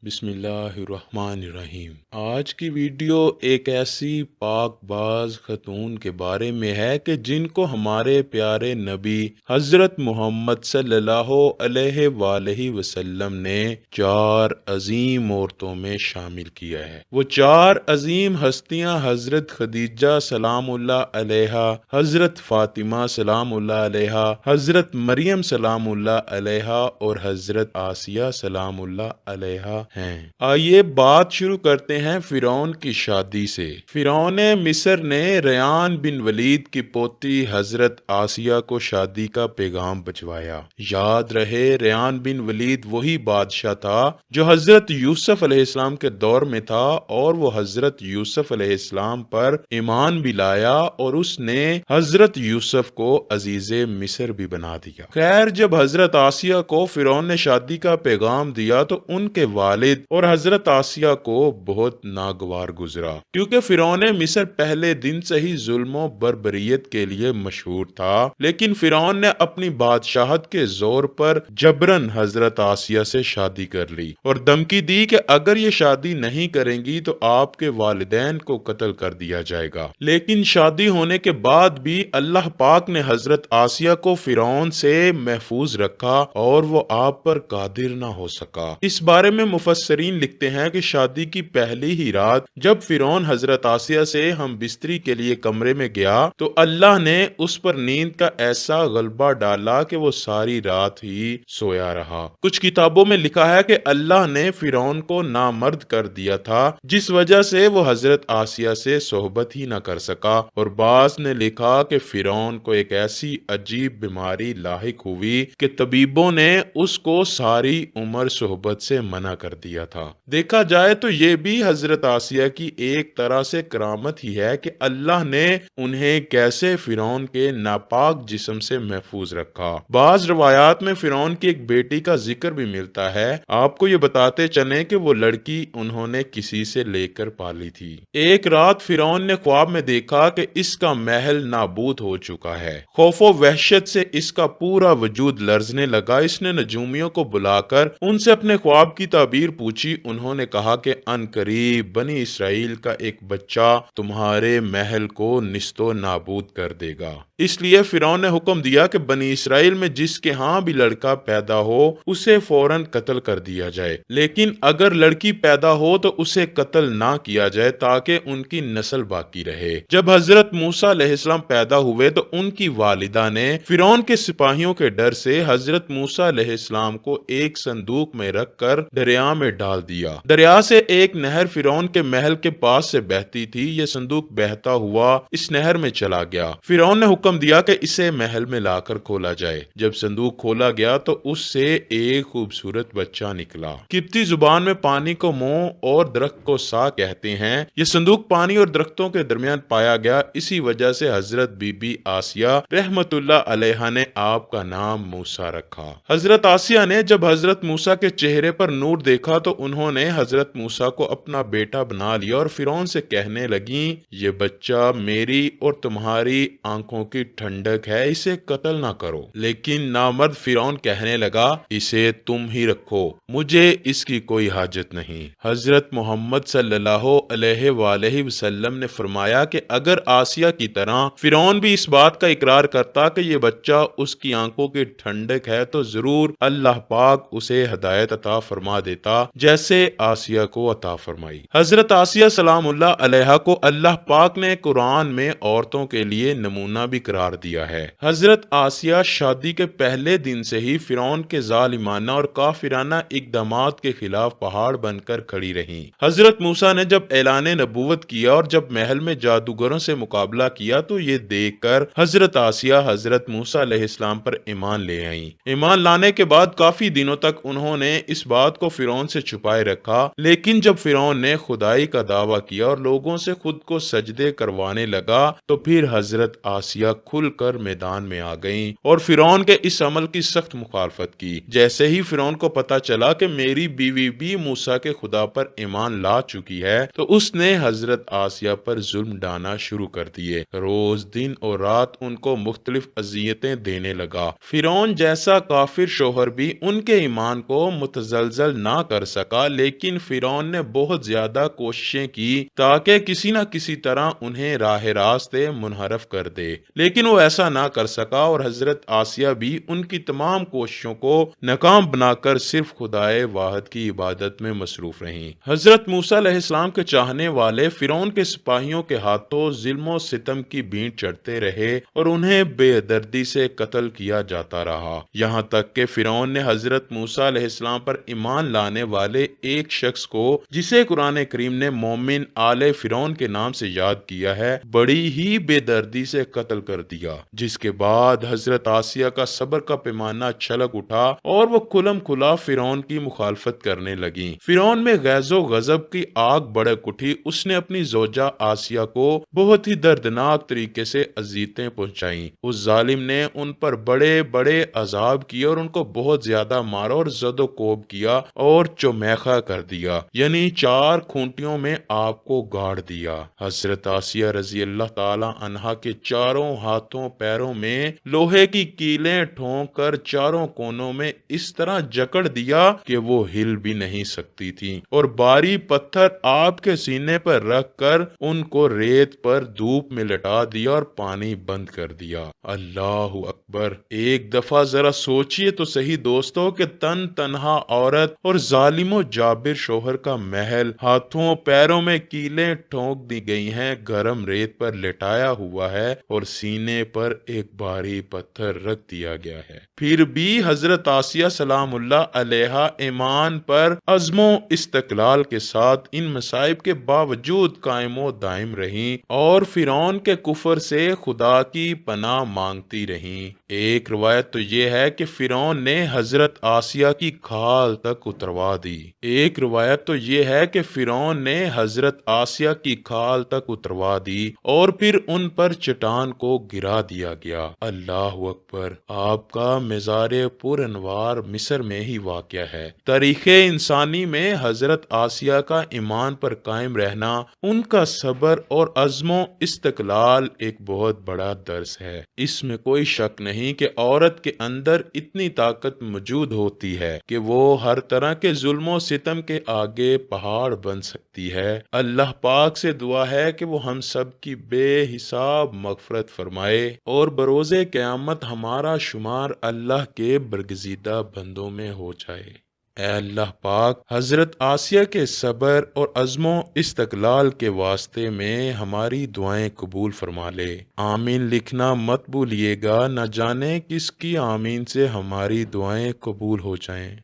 بسم اللہ الرحمن الرحیم۔ آج کی ویڈیو ایک ایسی پاک باز خاتون کے بارے میں ہے کہ جن کو ہمارے پیارے نبی حضرت محمد صلی اللہ علیہ وآلہ وسلم نے 4 عظیم عورتوں میں شامل کیا ہے۔ وہ 4 عظیم ہستیاں حضرت خدیجہ سلام اللہ علیہا، حضرت فاطمہ سلام اللہ علیہا، حضرت مریم سلام اللہ علیہا اور حضرت آسیہ سلام اللہ علیہا ہیں۔ آئیے بات شروع کرتے ہیں فرعون کی شادی سے۔ فرعون مصر نے ریان بن ولید کی پوتی حضرت آسیہ کو شادی کا پیغام بھجوایا۔ یاد رہے ریان بن ولید وہی بادشاہ تھا جو حضرت یوسف علیہ السلام کے دور میں تھا، اور وہ حضرت یوسف علیہ السلام پر ایمان بھی لایا اور اس نے حضرت یوسف کو عزیز مصر بھی بنا دیا۔ خیر، جب حضرت آسیہ کو فرعون نے شادی کا پیغام دیا تو ان کے والد اور حضرت آسیہ کو بہت ناگوار گزرا، کیونکہ فرعون مصر پہلے دن سے ہی ظلم و بربریت کے لیے مشہور تھا، لیکن فرعون نے اپنی بادشاہت کے زور پر جبرن حضرت آسیہ سے شادی کر لی اور دھمکی دی کہ اگر یہ شادی نہیں کریں گی تو آپ کے والدین کو قتل کر دیا جائے گا۔ لیکن شادی ہونے کے بعد بھی اللہ پاک نے حضرت آسیہ کو فرعون سے محفوظ رکھا اور وہ آپ پر قادر نہ ہو سکا۔ اس بارے میں مفسرین لکھتے ہیں کہ شادی کی پہلی ہی رات جب فرعون حضرت آسیہ سے ہم بستری کے لیے کمرے میں گیا تو اللہ نے اس پر نیند کا ایسا غلبہ ڈالا کہ وہ ساری رات ہی سویا رہا۔ کچھ کتابوں میں لکھا ہے کہ اللہ نے فرعون کو نامرد کر دیا تھا، جس وجہ سے وہ حضرت آسیہ سے صحبت ہی نہ کر سکا، اور بعض نے لکھا کہ فرعون کو ایک ایسی عجیب بیماری لاحق ہوئی کہ طبیبوں نے اس کو ساری عمر صحبت سے منع کر دیا تھا۔ دیکھا جائے تو یہ بھی حضرت آسیہ کی ایک طرح سے کرامت ہی ہے کہ اللہ نے انہیں کیسے فرعون کے ناپاک جسم سے محفوظ رکھا۔ بعض روایات میں فرعون کی ایک بیٹی کا ذکر بھی ملتا ہے۔ آپ کو یہ بتاتے چلیں کہ وہ لڑکی انہوں نے کسی سے لے کر پالی تھی۔ ایک رات فرعون نے خواب میں دیکھا کہ اس کا محل نابود ہو چکا ہے۔ خوف و وحشت سے اس کا پورا وجود لرزنے لگا۔ اس نے نجومیوں کو بلا کر ان سے اپنے خواب کی تعبیر پوچھی۔ انہوں نے کہا کہ ان قریب بنی اسرائیل کا ایک بچہ تمہارے محل کو نیست و نابود کر دے گا۔ اس لیے فرعون نے حکم دیا کہ بنی اسرائیل میں جس کے ہاں بھی لڑکا پیدا ہو اسے فوراً قتل کر دیا جائے، لیکن اگر لڑکی پیدا ہو تو اسے قتل نہ کیا جائے تاکہ ان کی نسل باقی رہے۔ جب حضرت موسیٰ علیہ السلام پیدا ہوئے تو ان کی والدہ نے فرعون کے سپاہیوں کے ڈر سے حضرت موسیٰ علیہ السلام کو ایک صندوق میں رکھ کر دریا میں ڈال دیا۔ دریا سے ایک نہر فرعون کے محل کے پاس سے بہتی تھی۔ یہ صندوق بہتا ہوا اس نہر میں چلا گیا۔ فرعون نے حکم دیا کہ اسے محل میں لا کر کھولا جائے۔ جب صندوق کھولا گیا تو اس سے ایک خوبصورت بچہ نکلا۔ قبطی زبان میں پانی کو منہ اور درخت کو سا کہتے ہیں۔ یہ صندوق پانی اور درختوں کے درمیان پایا گیا، اسی وجہ سے حضرت بی بی آسیہ رحمت اللہ علیہا نے آپ کا نام موسیٰ رکھا۔ حضرت آسیہ نے جب حضرت موسیٰ کے چہرے پر نور دیکھا تو انہوں نے حضرت موسیٰ کو اپنا بیٹا بنا لیا اور فرعون سے کہنے لگیں، یہ بچہ میری اور تمہاری آنکھوں کی ٹھنڈک ہے، اسے قتل نہ کرو۔ لیکن نامرد فرعون کہنے لگا، اسے تم ہی رکھو، مجھے اس کی کوئی حاجت نہیں۔ حضرت محمد صلی اللہ علیہ وآلہ وسلم نے فرمایا کہ اگر آسیہ کی طرح فرعون بھی اس بات کا اقرار کرتا کہ یہ بچہ اس کی آنکھوں کی ٹھنڈک ہے تو ضرور اللہ پاک اسے ہدایت عطا فرما دیتا جیسے آسیہ کو عطا فرمائی۔ حضرت آسیہ سلام اللہ علیہا کو اللہ پاک نے قرآن میں عورتوں کے لیے نمونہ بھی قرار دیا ہے۔ حضرت آسیہ شادی کے پہلے دن سے ہی فرعون کے ظالمانہ اور کافرانہ اقدامات کے خلاف پہاڑ بن کر کھڑی رہیں۔ حضرت موسیٰ نے جب اعلان نبوت کیا اور جب محل میں جادوگروں سے مقابلہ کیا تو یہ دیکھ کر حضرت آسیہ حضرت موسیٰ علیہ السلام پر ایمان لے آئیں۔ ایمان لانے کے بعد کافی دنوں تک انہوں نے اس بات کو فرعون سے چھپائے رکھا، لیکن جب فرعون نے خدائی کا دعویٰ کیا اور لوگوں سے خود کو سجدے کروانے لگا تو پھر حضرت آسیہ کھل کر میدان میں آ گئیں اور فرعون کے اس عمل کی سخت مخالفت کی۔ جیسے ہی فرعون کو پتا چلا کہ میری بیوی بھی موسیٰ کے خدا پر ایمان لا چکی ہے تو اس نے حضرت آسیہ پر ظلم ڈھانا شروع کر دیے۔ روز دن اور رات ان کو مختلف اذیتیں دینے لگا۔ فرعون جیسا کافر شوہر بھی ان کے ایمان کو متزلزل نہ کر سکا، لیکن فرعون نے بہت زیادہ کوششیں کی تاکہ کسی نہ کسی طرح انہیں راہ راست منحرف کر دے، لیکن وہ ایسا نہ کر سکا، اور حضرت آسیہ بھی ان کی تمام کوششوں کو ناکام بنا کر صرف خدائے واحد کی عبادت میں مصروف رہیں۔ حضرت موسیٰ علیہ السلام کے چاہنے والے فرعون کے سپاہیوں کے ہاتھوں ظلم و ستم کی بینٹ چڑھتے رہے اور انہیں بے دردی سے قتل کیا جاتا رہا، یہاں تک کہ فرعون نے حضرت موسیٰ علیہ السلام پر ایمان لانے والے ایک شخص کو، جسے قرآن کریم نے مومن آل فرعون کے نام سے یاد کیا ہے، بڑی ہی بے دردی سے قتل کر دیا، جس کے بعد حضرت آسیہ کا صبر کا پیمانہ چھلک اٹھا اور وہ کھلم کھلا فرعون کی مخالفت کرنے لگیں۔ فرعون میں غیظ و غضب کی آگ بھڑک اٹھی، اس نے اپنی زوجہ آسیہ کو بہت ہی دردناک طریقے سے اذیتیں پہنچائیں۔ اس ظالم نے ان پر بڑے بڑے عذاب کیے اور ان کو بہت زیادہ مارا اور زد و کوب کیا اور چومیخا کر دیا، یعنی 4 کھونٹیوں میں آپ کو گاڑ دیا۔ حضرت آسیہ رضی اللہ تعالی عنہا کے چاروں ہاتھوں پیروں میں لوہے کی کیلیں ٹھونک کر چاروں کونوں میں اس طرح جکڑ دیا کہ وہ ہل بھی نہیں سکتی تھی، اور بھاری پتھر آپ کے سینے پر رکھ کر ان کو ریت پر دھوپ میں لٹا دیا اور پانی بند کر دیا۔ اللہ اکبر! ایک دفعہ ذرا سوچئے تو صحیح دوستو کہ تنہا عورت اور ظالم و جابر شوہر کا محل ہاتھوں پیروں میں کیلیں ٹھونک دی گئی ہیں، گرم ریت پر لٹایا ہوا ہے اور سینے پر ایک بھاری پتھر رکھ دیا گیا ہے، پھر بھی حضرت آسیہ سلام اللہ علیہا ایمان پر عزم و استقلال کے ساتھ ان مصائب کے باوجود قائم و دائم رہیں اور فرعون کے کفر سے خدا کی پناہ مانگتی رہیں۔ ایک روایت تو یہ ہے کہ فرعون نے حضرت آسیہ کی کھال تک اتروا دی، ایک روایت تو یہ ہے کہ فرعون نے حضرت آسیہ کی کھال تک اتروا دی اور پھر ان پر چٹان کو گرا دیا گیا۔ اللہ اکبر! آپ کا مزار پر انوار مصر میں ہی واقع ہے۔ تاریخ انسانی میں حضرت آسیہ کا ایمان پر قائم رہنا، ان کا صبر اور عزم و استقلال ایک بہت بڑا درس ہے۔ اس میں کوئی شک نہیں کہ عورت کے اندر اتنی طاقت موجود ہوتی ہے کہ وہ ہر طرح کے ظلم و ستم کے آگے پہاڑ بن سکتی ہے۔ اللہ پاک سے دعا ہے کہ وہ ہم سب کی بے حساب مغفرت فرمائے اور بروز قیامت ہمارا شمار اللہ کے برگزیدہ بندوں میں ہو جائے۔ اے اللہ پاک، حضرت آسیہ کے صبر اور عزم و استقلال کے واسطے میں ہماری دعائیں قبول فرما لے۔ آمین لکھنا مت بھولیے گا، نہ جانے کس کی آمین سے ہماری دعائیں قبول ہو جائیں۔